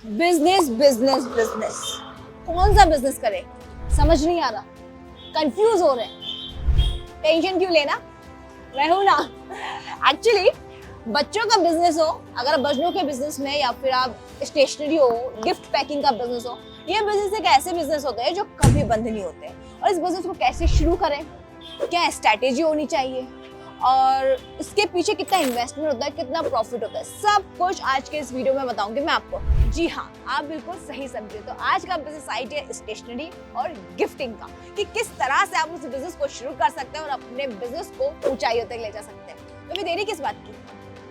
Business business business, कौन सा business करे समझ नहीं आ रहा, कंफ्यूज हो रहे हैं। टेंशन क्यों लेना, मैं हूं ना। एक्चुअली बच्चों का बिजनेस हो, अगर बच्चों के बिजनेस में, या फिर आप स्टेशनरी हो, गिफ्ट पैकिंग का बिजनेस हो, ये बिजनेस एक ऐसे बिजनेस होते हैं जो कभी बंद नहीं होते। और इस बिजनेस को कैसे शुरू करें, क्या स्ट्रैटेजी होनी चाहिए, और इसके पीछे कितना इन्वेस्टमेंट होता है, कितना प्रॉफिट होता है, सब कुछ आज के इस वीडियो में बताऊंगी मैं आपको। जी हाँ, आप बिल्कुल सही समझे। तो आज का बिजनेस आइडिया है स्टेशनरी और गिफ्टिंग का, कि किस तरह से आप उस बिजनेस को शुरू कर सकते हैं और अपने बिजनेस को ऊंचाइयों तक ले जा सकते हैं। तो अभी देरी किस बात की,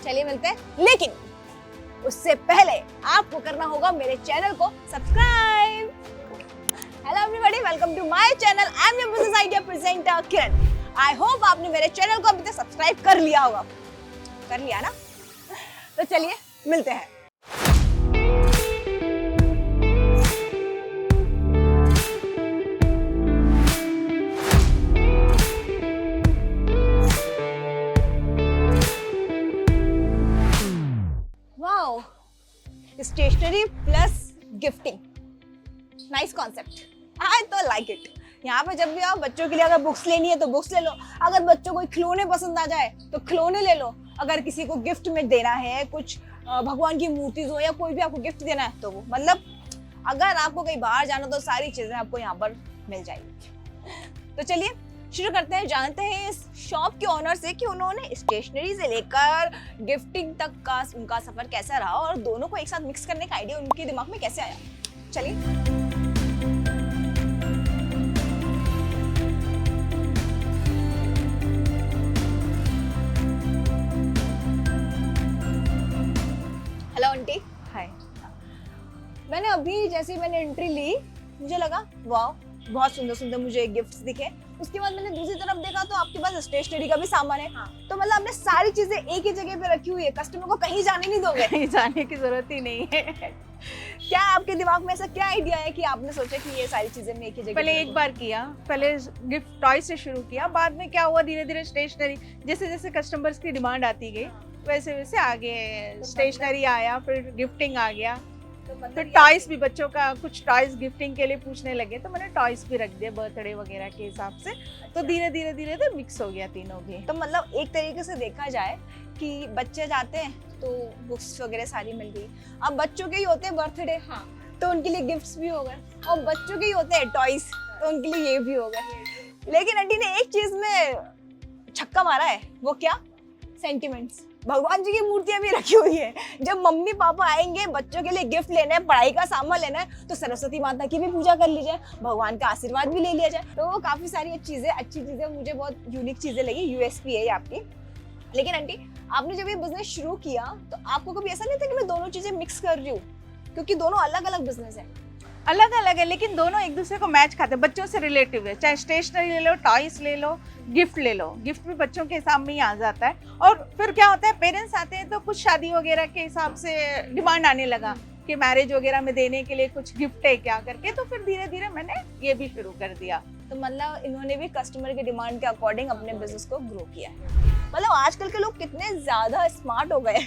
चलिए मिलते हैं। लेकिन उससे पहले आपको करना होगा मेरे चैनल को subscribe. Hello everybody, welcome to my channel. I am your business idea presenter Kiran. I hope आपने मेरे चैनल को अभी तक सब्सक्राइब कर लिया होगा। कर लिया ना? तो चलिए मिलते हैं। Wow, stationery plus gifting, nice concept. I तो लाइक इट। यहाँ पे जब भी आओ, बच्चों के लिए अगर बुक्स लेनी है तो बुक्स ले लो, अगर बच्चों को खिलौने पसंद आ जाए तो खिलौने ले लो, अगर किसी को गिफ्ट में देना है, कुछ भगवान की मूर्ति हो या कोई भी आपको गिफ्ट देना है तो वो, मतलब अगर आपको कहीं बाहर जाना तो सारी चीजें आपको यहाँ पर मिल जाएगी। तो चलिए शुरू करते हैं, जानते हैं इस शॉप के ऑनर से कि उन्होंने स्टेशनरी से लेकर गिफ्टिंग तक का उनका सफर कैसा रहा और दोनों को एक साथ मिक्स करने का आइडिया उनके दिमाग में कैसे आया। चलिए। Hello aunty. हाय। मैंने अभी जैसे मैंने एंट्री ली, मुझे लगा वाह बहुत सुंदर सुंदर मुझे गिफ्ट्स दिखे। उसके बाद मैंने दूसरी तरफ देखा तो आपके पास स्टेशनरी का भी सामान है। हाँ। तो मतलब आपने सारी चीजें एक ही जगह पे रखी हुई है, कस्टमर को कहीं जाने नहीं दोगे। कहीं जाने की जरूरत ही नहीं है। क्या आपके दिमाग में ऐसा क्या आइडिया है कि आपने सोचा कि ये सारी चीजें मैं एक ही जगह पहले पे एक बार किया, पहले गिफ्ट टॉय से शुरू किया, बाद में क्या हुआ, धीरे धीरे स्टेशनरी, जैसे जैसे कस्टमर्स की डिमांड आती गई वैसे वैसे आगे स्टेशनरी आया, फिर गिफ्टिंग आ गया, फिर टॉयज भी, बच्चों का कुछ टॉयज गिफ्टिंग के लिए पूछने लगे तो मैंने टॉयज भी रख दिए बर्थडे वगैरह के हिसाब से। तो धीरे धीरे धीरे धीरे मिक्स हो गया तीनों भी। तो मतलब एक तरीके से देखा जाए कि बच्चे जाते हैं तो बुक्स वगैरह सारी मिल गई। अब बच्चों के ही होते हैं बर्थडे, हाँ, तो उनके लिए गिफ्ट्स भी हो गए, और बच्चों के ही होते हैं टॉयज तो उनके लिए ये भी हो गए। लेकिन आंटी ने एक चीज में छक्का मारा है, वो क्या? सेंटिमेंट्स। भगवान जी की मूर्तियां भी रखी हुई है। जब मम्मी पापा आएंगे बच्चों के लिए गिफ्ट लेना है, पढ़ाई का सामान लेना है, तो सरस्वती माता की भी पूजा कर ली जाए, भगवान का आशीर्वाद भी ले लिया जाए। तो वो काफी सारी अच्छी चीजें मुझे बहुत यूनिक चीजें लगी, यूएसपी है ये आपकी। लेकिन आंटी, आपने जब ये बिजनेस शुरू किया तो आपको कभी ऐसा नहीं था कि मैं दोनों चीजें मिक्स कर रही हूँ, क्योंकि दोनों अलग अलग बिजनेस है? अलग अलग है लेकिन दोनों एक दूसरे को मैच खाते हैं, बच्चों से रिलेटिव है। चाहे स्टेशनरी ले लो, टॉयज ले लो, गिफ्ट ले लो, गिफ्ट भी बच्चों के हिसाब में ही आ जाता है। और फिर क्या होता है, पेरेंट्स आते हैं तो कुछ शादी वगैरह के हिसाब से डिमांड आने लगा कि मैरिज वगैरह में देने के लिए कुछ गिफ्ट है क्या करके, तो फिर धीरे धीरे मैंने ये भी शुरू कर दिया। तो मतलब इन्होंने भी कस्टमर के डिमांड के अकॉर्डिंग अपने बिजनेस को ग्रो किया है। मतलब आजकल के लोग कितने ज्यादा स्मार्ट हो गए।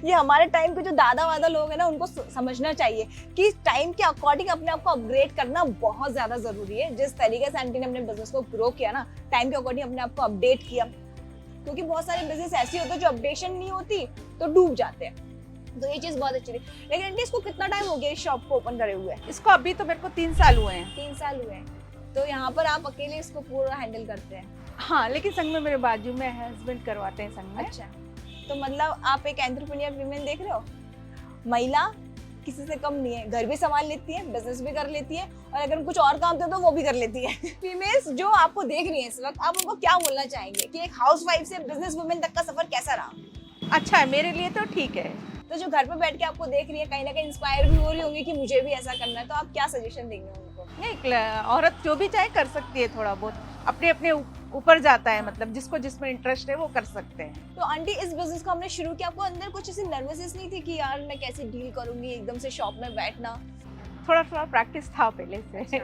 ये हमारे टाइम के जो दादा वादा लोग हैं ना, उनको समझना चाहिए कि टाइम के अकॉर्डिंग अपने आप को अपग्रेड करना बहुत ज्यादा जरूरी है। जिस तरीके से आंटी ने अपने बिजनेस को ग्रो किया ना, टाइम के अकॉर्डिंग अपने आप को अपडेट किया, क्योंकि बहुत सारे बिजनेस ऐसे होते हैं जो अपडेशन नहीं होती तो डूब जाते हैं। तो ये चीज बहुत अच्छी थी। लेकिन आंटी, इसको कितना टाइम हो गया इस शॉप को ओपन करे हुए? इसको अभी तो मेरे को 3 साल हुए हैं। 3 साल हुए हैं। तो यहाँ पर आप अकेले इसको पूरा हैंडल करते हैं? हाँ, लेकिन संग में मेरे बाजू में हस्बैंड करवाते हैं संग में। अच्छा, तो मतलब आप एक एंटरप्रेन्योर वीमेन देख रहे हो। महिला किसी से कम नहीं है, घर भी संभाल लेती है, बिजनेस भी कर लेती है, और अगर कुछ और काम दे तो वो भी कर लेती है। फीमेल्स जो आपको देख रही है इस वक्त, आप उनको क्या बोलना चाहेंगे कि एक हाउसवाइफ से बिजनेस वुमेन तक का सफर कैसा रहा? अच्छा है, मेरे लिए तो ठीक है। तो जो घर पे बैठ के आपको देख रही है, कहीं ना कहीं इंस्पायर भी हो रही होंगी कि मुझे भी ऐसा करना है, तो आप क्या सजेशन देंगे उनको? नहीं, औरत जो भी चाहे कर सकती है, थोड़ा बहुत अपने अपने ऊपर जाता है, मतलब जिसको जिसमें इंटरेस्ट है वो कर सकते हैं। तो आंटी, इस बिजनेस को हमने शुरू किया, आपको अंदर कुछ ऐसी नर्वसनेस नहीं थी कि यार मैं कैसे डील करूंगी एकदम से शॉप में बैठना? थोड़ा थोड़ा प्रैक्टिस था पहले से।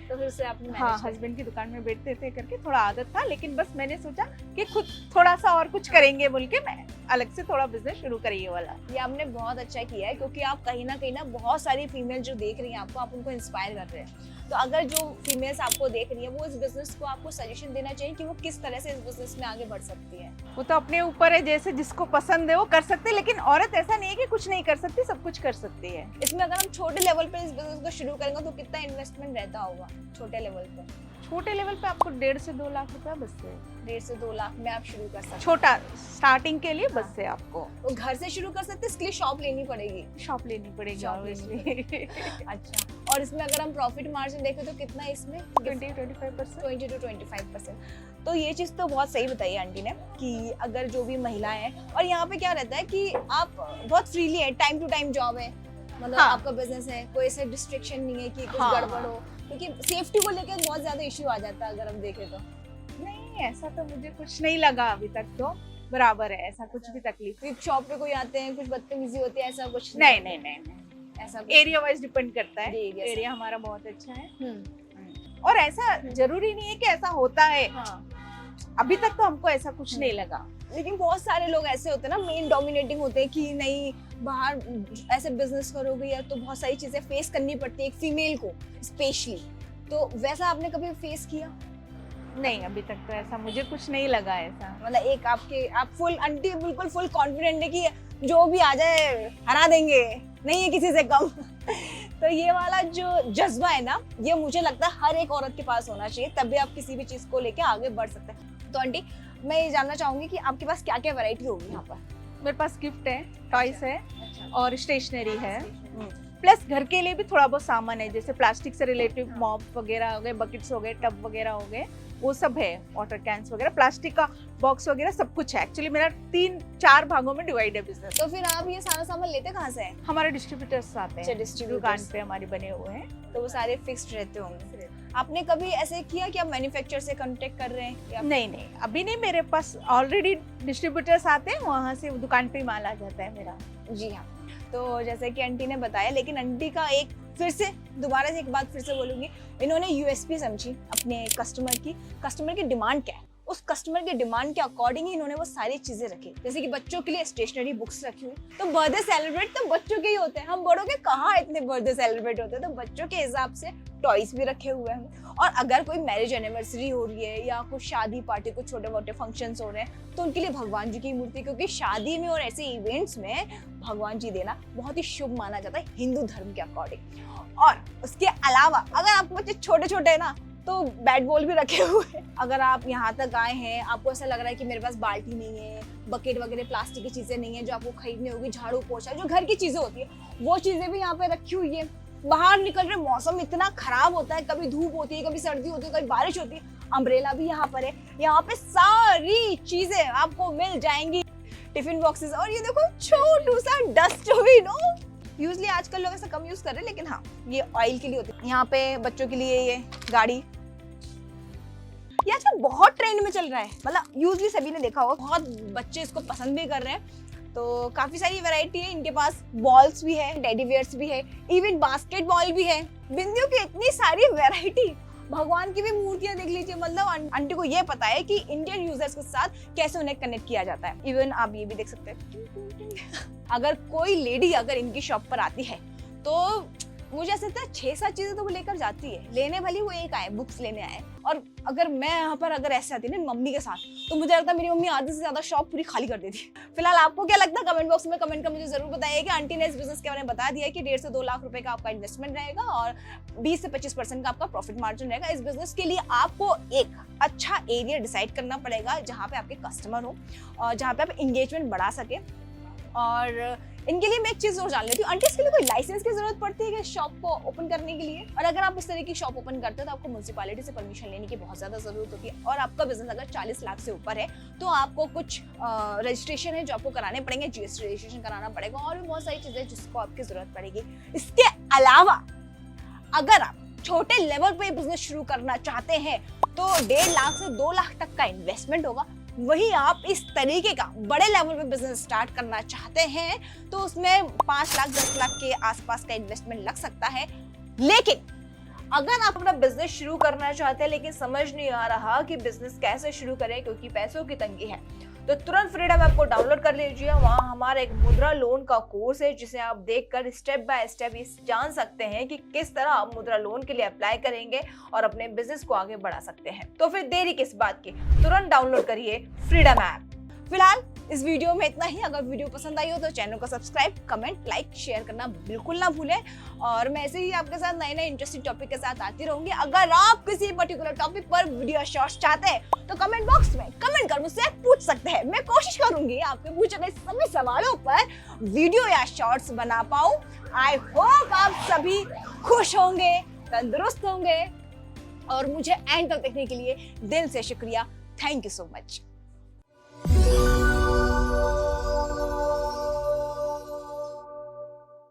तो फिर से आपने हाँ, हस्बैंड की दुकान में बैठते थे करके थोड़ा आदत था, लेकिन बस मैंने सोचा कि खुद थोड़ा सा और कुछ करेंगे बोल के मैं अलग से थोड़ा बिजनेस शुरू करें ये वाला। ये आपने बहुत अच्छा किया है, क्योंकि आप कहीं ना बहुत सारी फीमेल जो देख रही हैं आपको, आप उनको इंस्पायर कर रहे हैं। तो अगर जो फीमेल्स आपको देख रही है वो इस बिजनेस को आपको सजेशन देना चाहिए कि वो किस तरह से इस बिजनेस में आगे बढ़ सकती है। वो तो अपने ऊपर है, जैसे जिसको पसंद है वो कर सकते हैं, लेकिन औरत ऐसा नहीं है कि कुछ नहीं कर सकती, सब कुछ कर सकती है। इसमें अगर हम छोटे लेवल पे इस बिजनेस को शुरू करेंगे तो कितना इन्वेस्टमेंट रहता होगा छोटे लेवल पे? छोटे लेवल पे आपको 1.5 से 2 लाख रुपया बस से, 1.5 से 2 लाख में आप शुरू कर सकते हैं। छोटा स्टार्टिंग के लिए बस से आपको वो घर से शुरू कर सकते हैं, इसके लिए शॉप लेनी पड़ेगी? शॉप लेनी पड़ेगी शॉप obviously। अच्छा, और इसमें अगर हम प्रॉफिट मार्जिन देखें तो कितना है इसमें? 20-25%। 20 to 25%। तो ये चीज़ तो बहुत सही बताई आंटी ने कि अगर जो भी महिलाएं हैं, और यहाँ पे क्या रहता है कि आप बहुत फ्रीली है, टाइम टू टाइम जॉब है, मतलब हाँ। आपका बिजनेस है, कोई ऐसे डिस्ट्रिक्शन नहीं है कि कुछ हाँ, गड़बड़ हो, क्योंकि सेफ्टी को लेकर बहुत ज्यादा इश्यू आ जाता है अगर हम देखें तो। नहीं, ऐसा तो मुझे कुछ नहीं लगा अभी तक, तो बराबर है, ऐसा कुछ भी तकलीफ फिर शॉप पे कोई आते हैं, कुछ बदतमीजी होती है, ऐसा कुछ नहीं। ऐसा कुछ? एरिया वाइज डिपेंड करता है, जी, yes, एरिया हमारा बहुत अच्छा है। हम्म, और ऐसा जरूरी नहीं है कि ऐसा होता है, हाँ। अभी तक तो हमको ऐसा कुछ नहीं लगा। लेकिन बहुत सारे लोग ऐसे होते हैं ना, मेन डोमिनेटिंग होते हैं कि नहीं बाहर ऐसे बिजनेस करोगे या तो बहुत सारी चीजें फेस करनी पड़ती है एक फीमेल को स्पेशली, तो वैसा आपने कभी फेस किया? नहीं, अभी तक तो ऐसा मुझे कुछ नहीं लगा ऐसा। मतलब एक आप फुल आंटी बिल्कुल फुल कॉन्फिडेंट है कि जो भी आ जाए हरा देंगे, नहीं है किसी से कम। तो ये वाला जो जज्बा है ना, ये मुझे लगता है हर एक औरत के पास होना चाहिए, तभी आप किसी भी चीज को लेके आगे बढ़ सकते हैं। तो आंटी, मैं ये जानना चाहूंगी कि आपके पास क्या क्या वैरायटी होगी यहाँ पर? मेरे पास गिफ्ट है, टॉयस है अच्छा। और स्टेशनरी है, प्लस घर के लिए भी थोड़ा बहुत सामान है, जैसे प्लास्टिक से रिलेटिव मॉप वगैरह हो गए, बकेट्स हो गए, टब वगैरह हो गए, वो सब है, वाटर कैंस वगैरह, प्लास्टिक का बॉक्स वगैरह सब कुछ है। एक्चुअली मेरा 3-4 भागों में डिवाइड है बिजनेस। तो फिर आप ये सारा सामान लेते कहाँ से हैं? हमारे डिस्ट्रीब्यूटर्स आते अच्छा, हैं, distributors। दुकान पे हमारे बने हुए हैं। तो वो सारे फिक्स्ड रहते होंगे। आपने कभी ऐसे किया कि आप मैन्युफैक्चरर से कांटेक्ट कर रहे हैं या? नहीं, अभी नहीं, मेरे पास ऑलरेडी डिस्ट्रीब्यूटर्स आते हैं, वहाँ से दुकान पे ही माल आ जाता है मेरा। जी हाँ। तो जैसे कि आंटी ने बताया, लेकिन आंटी का एक फिर से दोबारा से एक बात फिर से बोलूंगी, इन्होंने यूएसपी समझी अपने कस्टमर की डिमांड क्या है, उस कस्टमर के डिमांड के अकॉर्डिंग ही इन्होंने वो सारी चीजें रखी। जैसे कि बच्चों के लिए स्टेशनरी बुक्स रखी हुई, तो बर्थडे सेलिब्रेट तो बच्चों के ही होते हैं, हम बड़ों के कहाँ इतने बर्थडे सेलिब्रेट होते हैं, तो बच्चों के हिसाब से टॉयज भी रखे हुए हैं। और अगर कोई मैरिज एनिवर्सरी हो रही है या कुछ शादी पार्टी, कुछ छोटे मोटे फंक्शंस हो रहे हैं, तो उनके लिए भगवान जी की मूर्ति, क्योंकि शादी में और ऐसे इवेंट्स में भगवान जी देना बहुत ही शुभ माना जाता है हिंदू धर्म के अकॉर्डिंग। और उसके अलावा अगर आपके बच्चे छोटे छोटे है ना, तो बैट बॉल भी रखे हुए हैं। अगर आप यहाँ तक आए हैं, आपको ऐसा लग रहा है कि मेरे पास बाल्टी नहीं है, बकेट वगैरह प्लास्टिक की चीजें नहीं है जो आपको खरीदनी होगी, झाड़ू पोछा जो घर की चीजें होती है, वो चीजें भी यहाँ पे रखी हुई है। बाहर निकल रहे, मौसम इतना खराब होता है, कभी धूप होती है, कभी सर्दी होती है, कभी बारिश होती है, अम्ब्रेला भी यहाँ पर है। यहाँ पे सारी चीजें आपको मिल जाएंगी, टिफिन बॉक्सेस, और ये देखो छोटू सा डस्टबिन। यूजली आजकल लोग ऐसा कम यूज कर रहे हैं, लेकिन हाँ ये ऑयल के लिए होती है। यहाँ पे बच्चों के लिए ये गाड़ी, ये आजकल बहुत ट्रेंड में चल रहा है, मतलब यूजली सभी ने देखा होगा, बहुत बच्चे इसको पसंद भी कर रहे हैं। तो काफी सारी वैरायटी है इनके पास, बॉल्स भी है, टेडी बियर्स भी है, इवन बास्केटबॉल भी है, बिंदियों की इतनी सारी वैरायटी, भगवान की भी मूर्तियां देख लीजिए। मतलब आंटी को ये पता है कि इंडियन यूजर्स के साथ कैसे उन्हें कनेक्ट किया जाता है। इवन आप ये भी देख सकते हैं, अगर कोई लेडी अगर इनकी शॉप पर आती है तो मुझे ऐसा लगता है 6-7 चीजें तो वो लेकर जाती है, लेने भली वो एक आए, बुक्स लेने आए। और अगर मैं यहाँ पर अगर ऐसे आती ना मम्मी के साथ, तो मुझे लगता है मेरी मम्मी आधे से ज्यादा शॉप पूरी खाली कर देती। फिलहाल आपको क्या लगता है कमेंट बॉक्स में कमेंट कर मुझे जरूर बताइए कि आंटी ने इस बिजनेस के बारे में बता दिया कि 1.5 से 2 लाख रुपए का आपका इन्वेस्टमेंट रहेगा और 20 से 25% का आपका प्रॉफिट मार्जिन रहेगा। इस बिजनेस के लिए आपको एक अच्छा एरिया डिसाइड करना पड़ेगा जहाँ पे आपके कस्टमर हो और जहाँ पे आप एंगेजमेंट बढ़ा सके। और इनके लिए मैं एक चीज और जान लेती हूँ, आंटी इसके लिए कोई लाइसेंस की जरूरत पड़ती है शॉप को ओपन करने के लिए? और अगर आप इस तरह की शॉप ओपन करते हैं तो आपको म्युनिसिपैलिटी से परमिशन लेने की बहुत ज्यादा जरूरत होती है। और आपका बिजनेस अगर 40 लाख से ऊपर है तो आपको कुछ रजिस्ट्रेशन है जो आपको कराने पड़ेंगे, जीएसटी रजिस्ट्रेशन कराना पड़ेगा, और भी बहुत सारी चीजें जिसको आपकी जरूरत पड़ेगी। इसके अलावा अगर आप छोटे लेवल पे बिजनेस शुरू करना चाहते हैं तो 1.5 लाख से 2 लाख तक का इन्वेस्टमेंट होगा। वही आप इस तरीके का बड़े लेवल पे बिजनेस स्टार्ट करना चाहते हैं तो उसमें 5 लाख 10 लाख के आसपास का इन्वेस्टमेंट लग सकता है। लेकिन अगर आप अपना बिजनेस शुरू करना चाहते हैं लेकिन समझ नहीं आ रहा कि बिजनेस कैसे शुरू करें क्योंकि पैसों की तंगी है, तो तुरंत फ्रीडम ऐप को डाउनलोड कर लीजिए। वहाँ हमारा एक मुद्रा लोन का कोर्स है जिसे आप देखकर स्टेप बाय स्टेप ये जान सकते हैं कि किस तरह आप मुद्रा लोन के लिए अप्लाई करेंगे और अपने बिजनेस को आगे बढ़ा सकते हैं। तो फिर देरी किस बात की, तुरंत डाउनलोड करिए फ्रीडम ऐप। फिलहाल इस वीडियो में इतना ही। अगर वीडियो पसंद आई हो तो चैनल को सब्सक्राइब, कमेंट, लाइक, शेयर करना बिल्कुल ना भूलें। और मैं ऐसे ही आपके साथ नए नए इंटरेस्टिंग टॉपिक के साथ आती रहूंगी। अगर आप किसी पर्टिकुलर टॉपिक पर वीडियो शॉर्ट्स चाहते हैं तो कमेंट बॉक्स में कमेंट कर मुझसे पूछ सकते हैं। मैं कोशिश करूंगी आपके पूछे गए सभी सवालों पर वीडियो या शॉर्ट्स बना पाऊं। आई होप आप सभी खुश होंगे, तंदुरुस्त होंगे और मुझे एंड तक देखने के लिए दिल से शुक्रिया। Thank you so much.